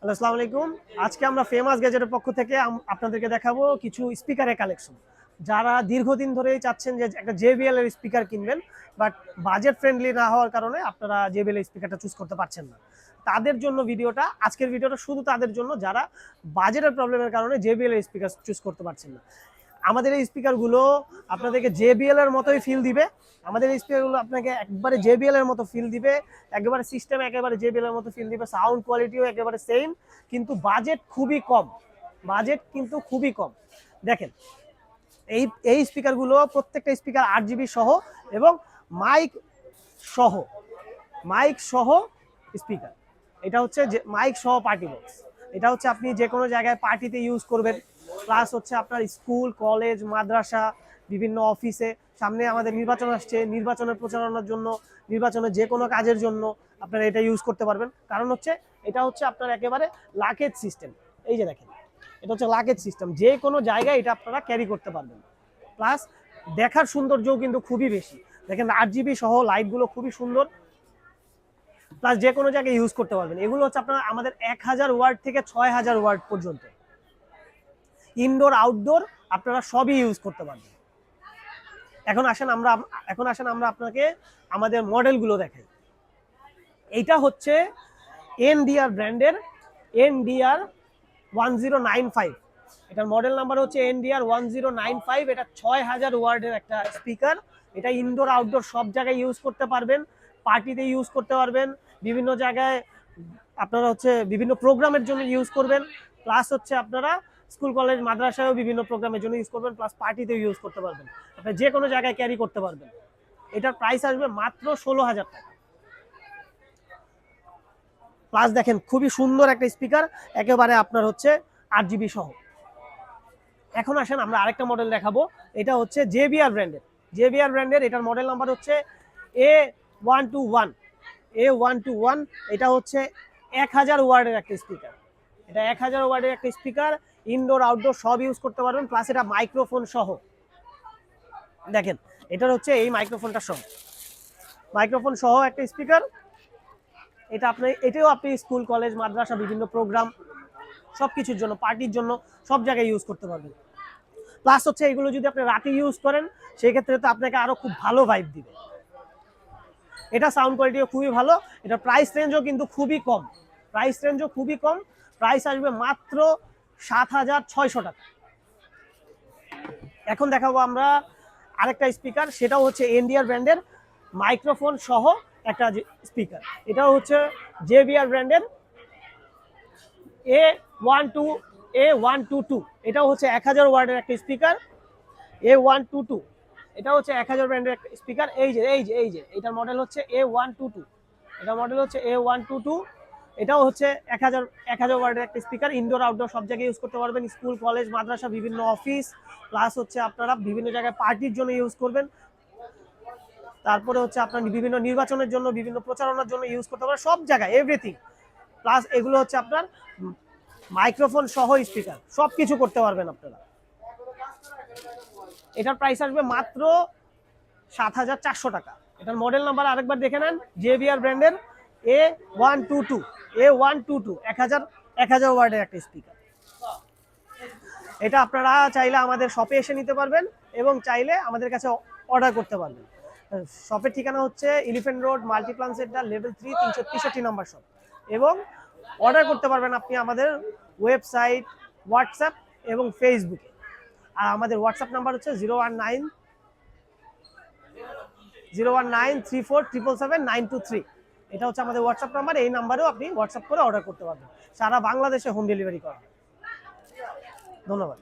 আসসালামু আলাইকুম। আজকে আমরা ফেমাস গ্যাজেটের পক্ষ থেকে আপনাদেরকে দেখাবো কিছু স্পিকারের কালেকশন। যারা দীর্ঘদিন ধরেই চাচ্ছেন যে একটা JBL এর স্পিকার কিনবেন, বাট বাজেট ফ্রেন্ডলি না হওয়ার কারণে আপনারা JBL এর স্পিকারটা চুজ করতে পারছেন না, তাদের জন্য আজকের ভিডিওটা শুধু তাদের জন্য যারা বাজেটের প্রবলেমের কারণে JBL এর স্পিকার চুজ করতে পারছেন না। আমাদের এই স্পিকারগুলো আপনাদেরকে JBL এর মতোই ফিল দিবে। আমাদের এই স্পিকারগুলো আপনাকে একবারে JBL এর মতো ফিল দিবে, একেবারে সিস্টেম একেবারে JBL এর মতো ফিল দিবে, সাউন্ড কোয়ালিটিও একেবারে সেম, কিন্তু বাজেট খুবই কম। দেখেন, এই এই স্পিকারগুলো প্রত্যেকটা স্পিকার 8GB সহ এবং মাইক সহ মাইক সহ স্পিকার। এটা হচ্ছে যে মাইক সহ পার্টি বক্স। এটা হচ্ছে আপনি যে কোনো জায়গায় পার্টিতে ইউজ করবেন, প্লাস হচ্ছে আপনার স্কুল, কলেজ, মাদ্রাসা, বিভিন্ন অফিসে, সামনে আমাদের নির্বাচন আসছে, নির্বাচনের প্রচারণার জন্য, নির্বাচনের যে কোনো কাজের জন্য আপনারা এটা ইউজ করতে পারবেন। কারণ হচ্ছে এটা হচ্ছে আপনার একেবারে লাকেজ সিস্টেম। এই যে দেখেন, এটা হচ্ছে লাকেজ সিস্টেম, যে কোনো জায়গায় এটা আপনারা ক্যারি করতে পারবেন। প্লাস দেখার সৌন্দর্যও কিন্তু খুবই বেশি। দেখেন 8GB সহ লাইটগুলো খুবই সুন্দর, প্লাস যে কোনো জায়গায় ইউজ করতে পারবেন। এগুলো হচ্ছে আপনার আমাদের 1000 ওয়াট থেকে 6000 ওয়াট পর্যন্ত, ইনডোর আউটডোর আপনারা সবই ইউজ করতে পারবেন। এখন আসেন আমরা আপনাকে আমাদের মডেলগুলো দেখাই। এইটা হচ্ছে NDR ব্র্যান্ডের NDR 1095। এটার মডেল নাম্বার হচ্ছে NDR 1095। এটা 6000 ওয়াটের একটা স্পিকার। এটা ইনডোর আউটডোর সব জায়গায় ইউজ করতে পারবেন, পার্টিতে ইউজ করতে পারবেন, বিভিন্ন জায়গায় আপনারা হচ্ছে বিভিন্ন প্রোগ্রামের জন্য ইউজ করবেন, প্লাস হচ্ছে আপনারা স্কুল, কলেজ, মাদ্রাসায়ও বিভিন্ন প্রোগ্রামের জন্য ইউজ করবেন, প্লাস পার্টিতেও ইউজ করতে পারবেন। আপনি যে কোনো জায়গায় ক্যারি করতে পারবেন। এটার প্রাইস আসবে মাত্র 16000 টাকা। প্লাস দেখেন, খুবই সুন্দর একটা স্পিকার, একেবারে আপনার হচ্ছে 8GB সহ। এখন আসেন আমরা আরেকটা মডেল দেখাবো। এটা হচ্ছে JBL ব্র্যান্ডের এটার মডেল নাম্বার হচ্ছে A121। এটা হচ্ছে 1000 ওয়াটের একটা স্পিকার। এটা 1000 ওয়াটের একটা স্পিকার, ইনডোর আউটডোর সব ইউজ করতে পারবেন, প্লাস এটা মাইক্রোফোন সহ। দেখেন, এটার হচ্ছে এই মাইক্রোফোনটা সহ একটা স্পিকার। এটাও আপনি স্কুল, কলেজ, মাদ্রাসা, বিভিন্ন প্রোগ্রাম, সবকিছুর জন্য, পার্টির জন্য সব জায়গায় ইউজ করতে পারবেন। প্লাস হচ্ছে এগুলো যদি আপনি রাতে ইউজ করেন, সেই ক্ষেত্রে তো আপনাকে আরো খুব ভালো ভাইব দিবে। এটা সাউন্ড কোয়ালিটিও খুবই ভালো। এটা প্রাইস রেঞ্জও কিন্তু খুবই কম। প্রাইস আসবে মাত্র 7600 টাকা। এখন দেখাবো আমরা আরেকটা স্পিকার, সেটাও হচ্ছে NDR ব্র্যান্ডের মাইক্রোফোন সহ একটা স্পিকার। এটাও হচ্ছে JBL ব্র্যান্ডের A122। এটাও হচ্ছে 1000 ওয়াটের একটা স্পিকার। A122, এটা হচ্ছে 1000 ব্র্যান্ডের একটা স্পিকার। এটার মডেল হচ্ছে A122। এটাও হচ্ছে 1000 ওয়াটের একটা স্পিকার। ইনডোর আউটডোর সব জায়গায় ইউজ করতে পারবেন, স্কুল, কলেজ, মাদ্রাসা, বিভিন্ন অফিস, প্লাস হচ্ছে আপনারা বিভিন্ন জায়গায় পার্টির জন্য ইউজ করবেন। তারপরে হচ্ছে আপনার বিভিন্ন নির্বাচনের জন্য, বিভিন্ন প্রচারণার জন্য ইউজ করতে পারবেন, সব জায়গায় এভরিথিং। প্লাস এগুলো হচ্ছে আপনার মাইক্রোফোন সহ স্পিকার, সবকিছু করতে পারবেন আপনারা। এটার প্রাইস আসবে মাত্র 7400 টাকা। এটার মডেল নাম্বার আরেকবার দেখে নেন, JBL ব্র্যান্ডের A122। 1000 ওয়াটের একটা স্পিকার। এটা আপনারা চাইলে আমাদের শপে এসে নিতে পারবেন এবং চাইলে আমাদের কাছে অর্ডার করতে পারবেন। শপের ঠিকানা হচ্ছে elephant road, Multiplan centre, level 3, 363 নম্বর শপ। এবং অর্ডার করতে পারবেন আপনি আমাদের ওয়েবসাইট, হোয়াটসঅ্যাপ এবং ফেসবুকে। আর আমাদের হোয়াটসঅ্যাপ নাম্বার হচ্ছে 01934777923। এটা হচ্ছে আমাদের হোয়াটসঅ্যাপ নাম্বার। এই নাম্বারেও আপনি হোয়াটসঅ্যাপ করে অর্ডার করতে পারবেন। সারা বাংলাদেশে হোম ডেলিভারি করা হয়। ধন্যবাদ।